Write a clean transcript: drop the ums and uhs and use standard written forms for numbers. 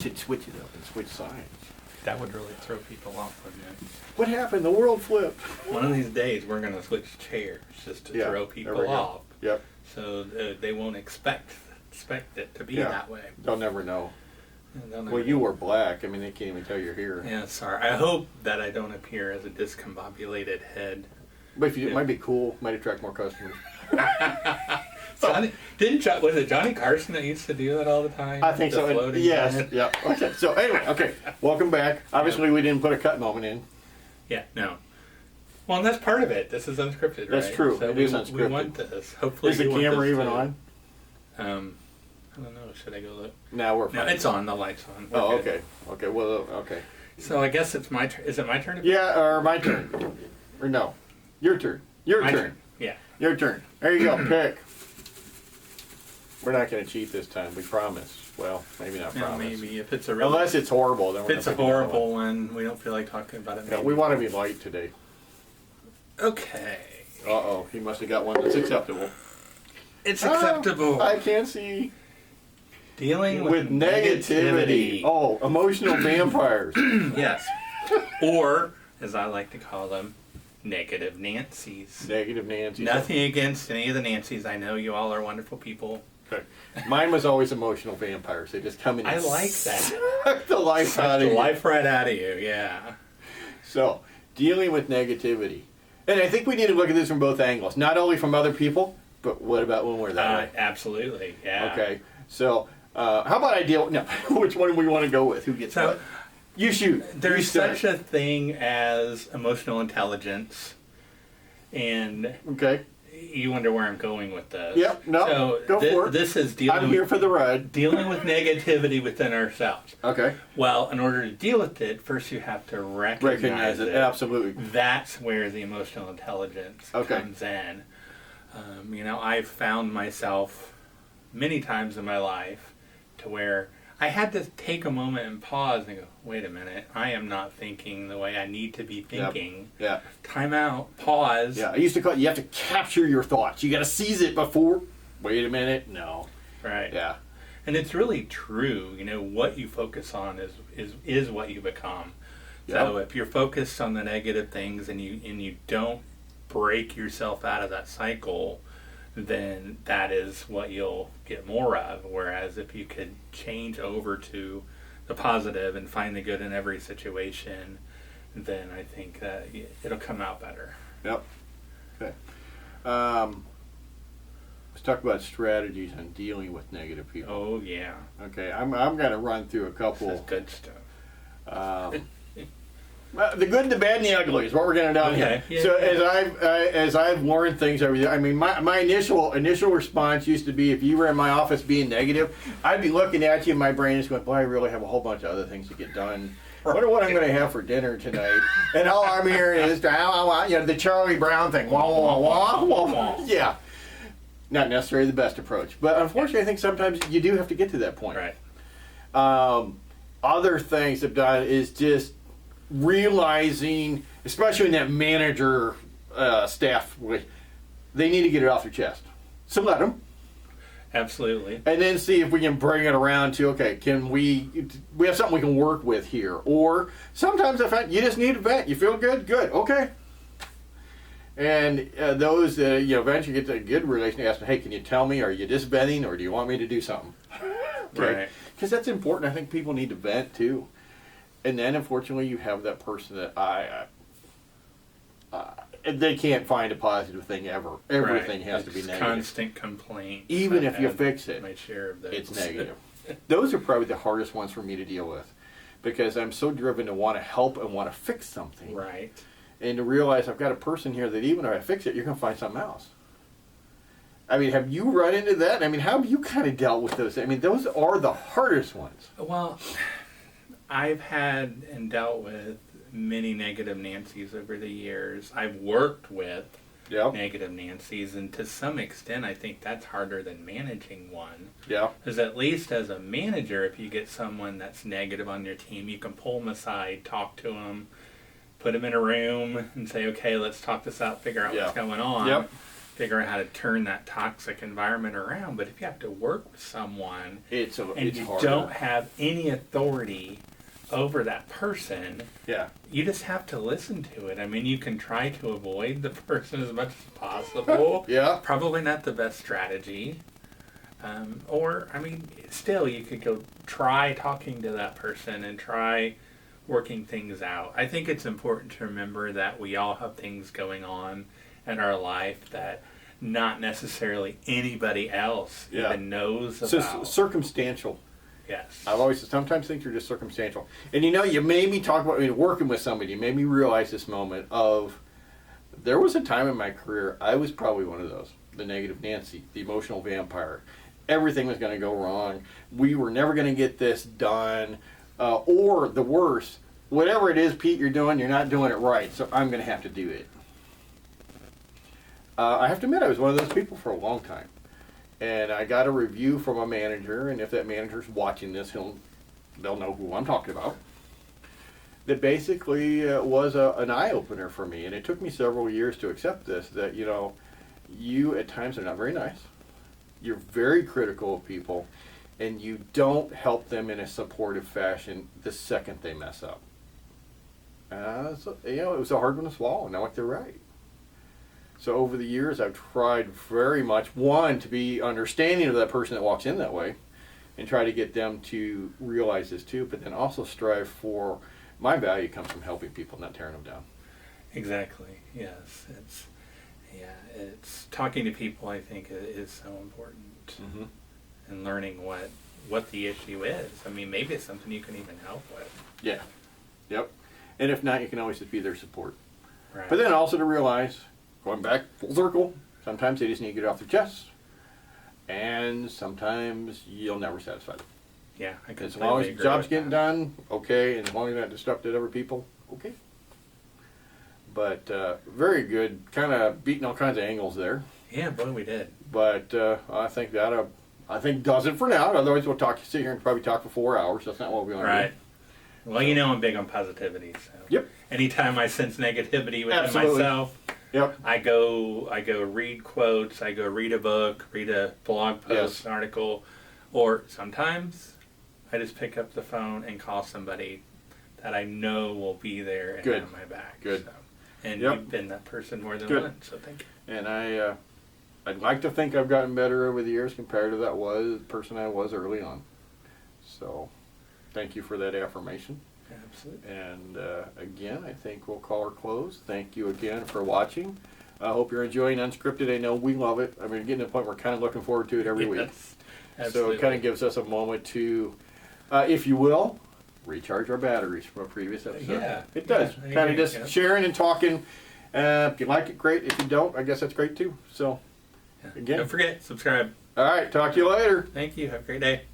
Should switch it up and switch sides. That would really throw people off, wouldn't it? What happened? The world flipped. One of these days, we're going to switch chairs just to throw people off. Yep. So they won't expect it to be that way. They'll never know. Well, you were black. I mean, they can't even tell you're here. Yeah, sorry. I hope that I don't appear as a discombobulated head. But if you, it might be cool. Might attract more customers. Was it Johnny Carson that used to do that all the time? I think so. Yes. Head? Yeah. Okay. So anyway, okay. Welcome back. Obviously, we didn't put a cut moment in. Yeah. No. Well, and that's part of it. This is unscripted, right? That's true. So it is unscripted. We want this. Hopefully, is the camera even on? I don't know. Should I go look? No, we're fine. No, it's on. The light's on. We're good. Okay. Okay. Well, okay. So I guess it's my turn. Is it my turn? Yeah, or my turn. Or no. Your turn. Your turn. Yeah. Your turn. There you go. Pick. We're not going to cheat this time. We promise. Well, maybe not promise. Maybe if it's a really, unless it's horrible, then if it's a horrible one, we don't feel like talking about it. No, we want to be light today. Okay. Uh-oh. He must have got one that's acceptable. It's acceptable. I can't see. Dealing with negativity. Oh, emotional vampires. Yes. Or, as I like to call them, negative Nancys. Negative Nancys. Nothing against any of the Nancys. I know you all are wonderful people. Okay. Mine was always emotional vampires. They just come in and I like that. suck the life out of you. The life right out of you, yeah. So, dealing with negativity. And I think we need to look at this from both angles. Not only from other people, but what about when we're that way? Absolutely, yeah. Okay. So, how about I deal... No, which one do we want to go with? Who gets what? You shoot. There's such a thing as emotional intelligence, and okay, you wonder where I'm going with this. Yep, no, so go for it. This is dealing. I'm here for the ride. Dealing with negativity within ourselves. Okay. Well, in order to deal with it, first you have to recognize it. Absolutely. That's where the emotional intelligence comes in. I've found myself many times in my life to where I had to take a moment and pause and go, wait a minute, I am not thinking the way I need to be thinking. Yeah. Time out, pause. Yeah, I used to call it, you have to capture your thoughts. You got to seize it before, wait a minute, no. Right. Yeah. And it's really true, what you focus on is what you become. Yep. So if you're focused on the negative things and you don't break yourself out of that cycle, then that is what you'll get more of. Whereas if you could change over to the positive and find the good in every situation, then I think that it'll come out better. Yep. Okay. Let's talk about strategies on dealing with negative people. Oh, yeah. Okay, I'm going to run through a couple. This is good stuff. The good, the bad, and the ugly is what we're going to do here. Yeah, so as I've learned things over there, I mean, my initial response used to be, if you were in my office being negative, I'd be looking at you, and my brain is going, "Boy, I really have a whole bunch of other things to get done. I wonder what I'm going to have for dinner tonight." And all I'm hearing is, the Charlie Brown thing. Wah, wah, wah, wah, wah. Yeah, not necessarily the best approach, but unfortunately, I think sometimes you do have to get to that point. Right. Other things I've done is just realizing, especially in that manager staff, they need to get it off their chest. So let them. Absolutely. And then see if we can bring it around to, okay, can we have something we can work with here? Or sometimes I find you just need a vent. You feel good? Good. Okay. And those, eventually get to a good relation, ask them, hey, can you tell me, are you just venting or do you want me to do something? Okay. Right. Because that's important. I think people need to vent too. And then, unfortunately, you have that person that they can't find a positive thing ever. Everything has to be negative. Constant complaint. Even if you fix it, my share of those. It's negative. Those are probably the hardest ones for me to deal with, because I'm so driven to want to help and want to fix something. Right. And to realize I've got a person here that even if I fix it, you're going to find something else. I mean, have you run into that? I mean, how have you kind of dealt with those? I mean, those are the hardest ones. Well, I've had and dealt with many negative Nancys over the years. I've worked with negative Nancys, and to some extent I think that's harder than managing one. Yeah. Because at least as a manager, if you get someone that's negative on your team, you can pull them aside, talk to them, put them in a room and say, okay, let's talk this out, figure out what's going on. Yep. figure out how to turn that toxic environment around. But if you have to work with someone it's you harder. don't have any authority over that person, you just have to listen to it. I mean, you can try to avoid the person as much as possible. Probably not the best strategy. Or, I mean, still, you could go try talking to that person and try working things out. I think it's important to remember that we all have things going on in our life that not necessarily anybody else even knows about. It's circumstantial. Yes. I've always sometimes think they're just circumstantial. And you made me talk about working with somebody. You made me realize this moment of there was a time in my career I was probably one of those, the negative Nancy, the emotional vampire. Everything was going to go wrong. We were never going to get this done. Or the worst, whatever it is, Pete, you're not doing it right, so I'm going to have to do it. I have to admit, I was one of those people for a long time. And I got a review from a manager, and if that manager's watching this, they'll know who I'm talking about. That basically was an eye-opener for me, and it took me several years to accept this, that, you at times are not very nice. You're very critical of people, and you don't help them in a supportive fashion the second they mess up. It was a hard one to swallow, and I like they're right. So over the years, I've tried very much, one, to be understanding of that person that walks in that way and try to get them to realize this too, but then also strive for, my value comes from helping people, not tearing them down. Exactly, yes. It's talking to people, I think, is so important. Mm-hmm. And learning what the issue is. I mean, maybe it's something you can even help with. Yeah, yep. And if not, you can always just be their support. Right. But then also to realize, going back full circle, sometimes they just need to get it off their chest, and sometimes you'll never satisfy them. Yeah, I can. As long as the job's getting done, okay, and as long as you're not disrupting other people, okay. But very good, kind of beating all kinds of angles there. Yeah, boy, we did. But I think does it for now. Otherwise, we'll sit here and probably talk for 4 hours. That's not what we want to do. Right. Well, I'm big on positivity. So yep. Anytime I sense negativity within myself, I go read quotes. I go read a book, read a blog post, an article, or sometimes I just pick up the phone and call somebody that I know will be there and have my back. Good. So. And you've been that person more than once, so thank you. And I'd like to think I've gotten better over the years compared to the person I was early on. So, thank you for that affirmation. Absolutely. And again, I think we'll call her close. Thank you again for watching. I hope you're enjoying Unscripted. I know we love it. I mean, getting to the point we're kind of looking forward to it every week. Absolutely. So it kind of gives us a moment to, if you will, recharge our batteries from a previous episode. Yeah. It does. Kind of just sharing and talking. If you like it, great. If you don't, I guess that's great too. So, again. Don't forget, subscribe. All right. Talk to you later. Thank you. Have a great day.